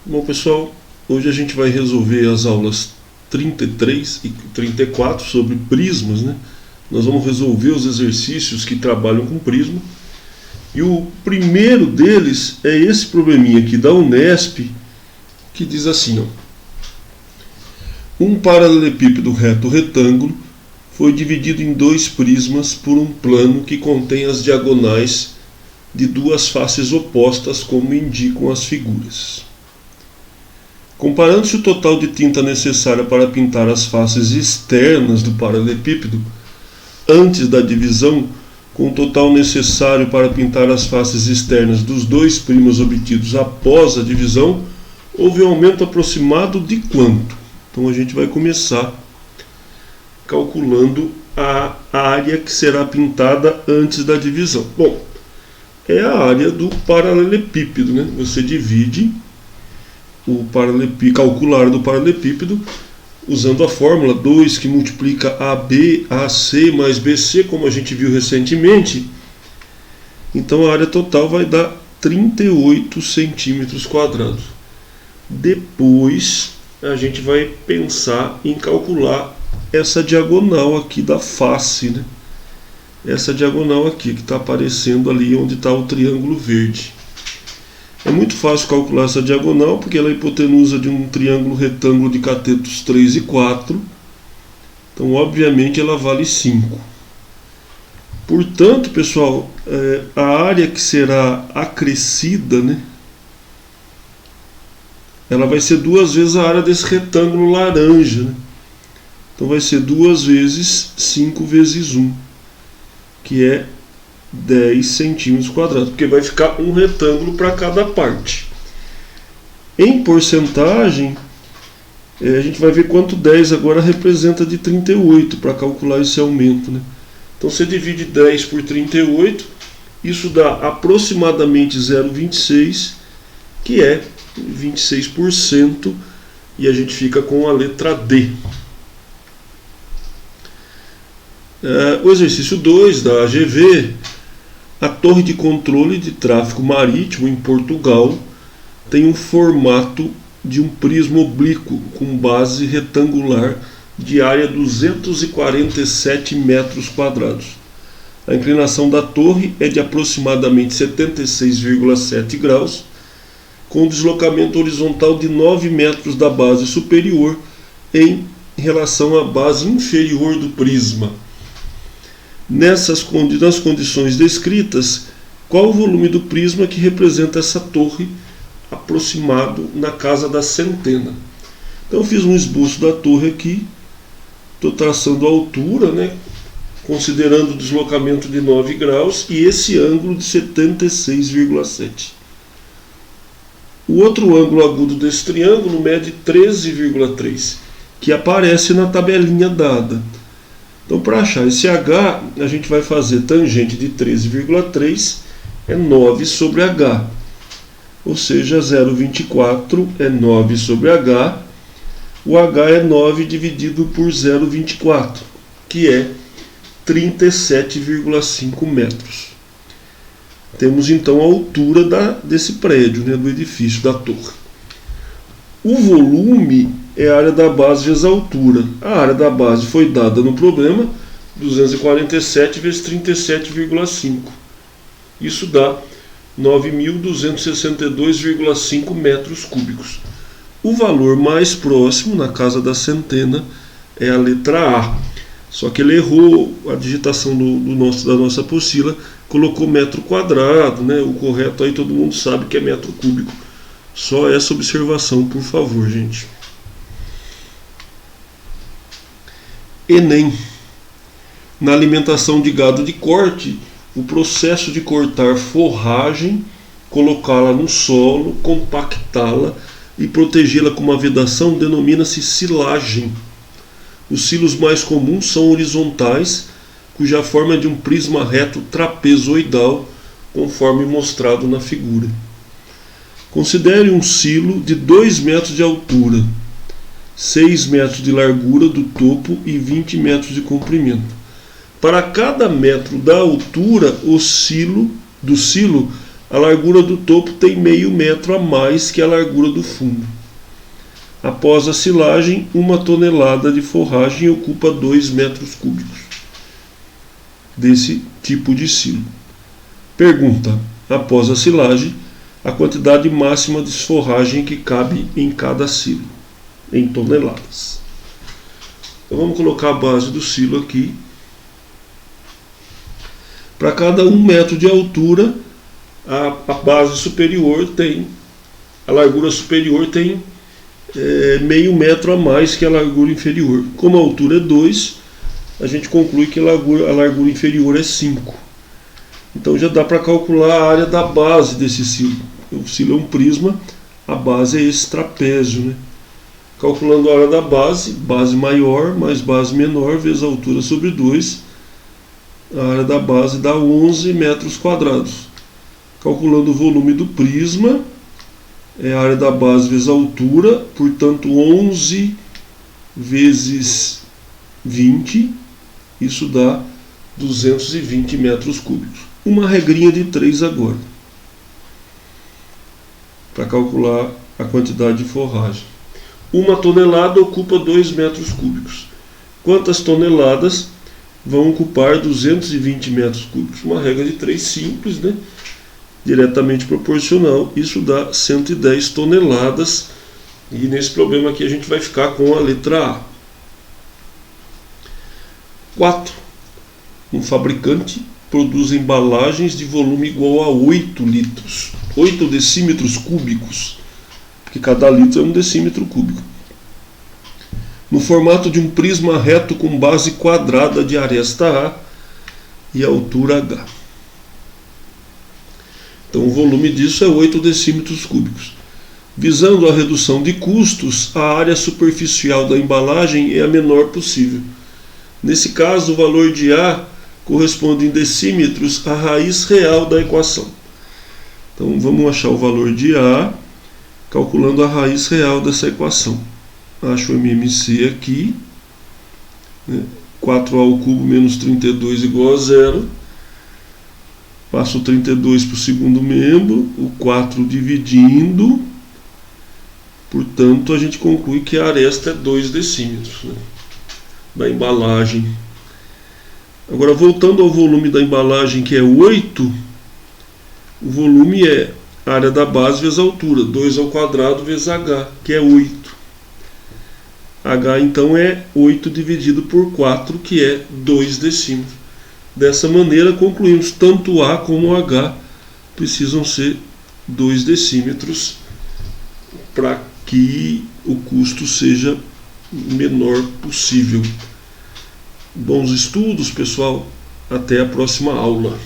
Bom, pessoal, hoje a gente vai resolver as aulas 33 e 34 sobre prismas, né? Nós vamos resolver os exercícios que trabalham com prisma. E o primeiro deles é esse probleminha aqui da Unesp, que diz assim, ó: um paralelepípedo reto retângulo foi dividido em dois prismas por um plano que contém as diagonais de duas faces opostas, como indicam as figuras. Comparando-se o total de tinta necessária para pintar as faces externas do paralelepípedo antes da divisão com o total necessário para pintar as faces externas dos dois primos obtidos após a divisão, houve um aumento aproximado de quanto? Então a gente vai começar calculando a área que será pintada antes da divisão. Bom, é a área do paralelepípedo, né? Você divide o calcular do paralelepípedo usando a fórmula 2 que multiplica AB, AC mais BC, como a gente viu recentemente. Então a área total vai dar 38 centímetros quadrados. Depois a gente vai pensar em calcular essa diagonal aqui da face, né? Essa diagonal aqui que está aparecendo ali onde está o triângulo verde. É muito fácil calcular essa diagonal porque ela é a hipotenusa de um triângulo retângulo de catetos 3 e 4. Então, obviamente, ela vale 5. Portanto, pessoal, a área que será acrescida, né, ela vai ser 2 vezes a área desse retângulo laranja, né? Então, vai ser 2 vezes 5 vezes 1, que é 10 centímetros quadrados, porque vai ficar um retângulo para cada parte. Em porcentagem, a gente vai ver quanto 10 agora representa de 38 para calcular esse aumento, né? Então você divide 10 por 38, isso dá aproximadamente 0,26, que é 26%, e a gente fica com a letra D. O exercício 2 da AGV: a torre de controle de tráfego marítimo em Portugal tem um formato de um prisma oblíquo com base retangular de área 247 metros quadrados. A inclinação da torre é de aproximadamente 76,7 graus, com deslocamento horizontal de 9 metros da base superior em relação à base inferior do prisma. Nas condições descritas, qual o volume do prisma que representa essa torre aproximado na casa da centena? Então eu fiz um esboço da torre aqui, estou traçando a altura, né, considerando o deslocamento de 9 graus e esse ângulo de 76,7. O outro ângulo agudo desse triângulo mede 13,3, que aparece na tabelinha dada. Então, para achar esse H, a gente vai fazer tangente de 13,3 é 9 sobre H. Ou seja, 0,24 é 9 sobre H. O H é 9 dividido por 0,24, que é 37,5 metros. Temos então a altura desse prédio, né, do edifício, da torre. O volume é a área da base vezes a altura. A área da base foi dada no problema, 247 vezes 37,5. Isso dá 9.262,5 metros cúbicos. O valor mais próximo, na casa da centena, é a letra A. Só que ele errou a digitação da nossa apostila, colocou metro quadrado, né? O correto aí todo mundo sabe que é metro cúbico. Só essa observação, por favor, gente. Enem. Na alimentação de gado de corte, o processo de cortar forragem, colocá-la no solo, compactá-la e protegê-la com uma vedação denomina-se silagem. Os silos mais comuns são horizontais, cuja forma é de um prisma reto trapezoidal, conforme mostrado na figura. Considere um silo de 2 metros de altura, 6 metros de largura do topo e 20 metros de comprimento. Para cada metro da altura do silo, A largura do topo tem meio metro a mais que a largura do fundo. Após a silagem, 1 tonelada de forragem ocupa 2 metros cúbicos desse tipo de silo. Pergunta: após a silagem, a quantidade máxima de forragem que cabe em cada silo, em toneladas. Então vamos colocar a base do silo aqui. Para cada 1 metro de altura, a base superior tem, a largura superior tem meio metro a mais que a largura inferior. Como a altura é 2, a gente conclui que a largura inferior é 5. Então já dá para calcular a área da base desse silo. O silo é um prisma, a base é esse trapézio, né? Calculando a área da base maior mais base menor vezes a altura sobre 2, a área da base dá 11 metros quadrados. Calculando o volume do prisma, é a área da base vezes a altura, portanto 11 vezes 20, isso dá 220 metros cúbicos. Uma regrinha de 3 agora, para calcular a quantidade de forragem. 1 tonelada ocupa 2 metros cúbicos. Quantas toneladas vão ocupar 220 metros cúbicos? Uma regra de 3 simples, né? Diretamente proporcional. Isso dá 110 toneladas. E nesse problema aqui a gente vai ficar com a letra A. 4. Um fabricante produz embalagens de volume igual a 8 litros. 8 decímetros cúbicos, porque cada litro é 1 decímetro cúbico, no formato de um prisma reto com base quadrada de aresta A e altura H. Então o volume disso é 8 decímetros cúbicos. Visando a redução de custos, a área superficial da embalagem é a menor possível. Nesse caso, o valor de A corresponde em decímetros à raiz real da equação. Então vamos achar o valor de A calculando a raiz real dessa equação. Acho o MMC aqui, né? 4A ao cubo menos 32 igual a 0. Passo o 32 para o segundo membro, o 4 dividindo. Portanto, a gente conclui que a aresta é 2 decímetros, né, da embalagem. Agora, voltando ao volume da embalagem, que é 8, o volume é a área da base vezes a altura, 2 ao quadrado vezes H, que é 8. H, então, é 8 dividido por 4, que é 2 decímetros. Dessa maneira, concluímos tanto A como H precisam ser 2 decímetros para que o custo seja o menor possível. Bons estudos, pessoal. Até a próxima aula.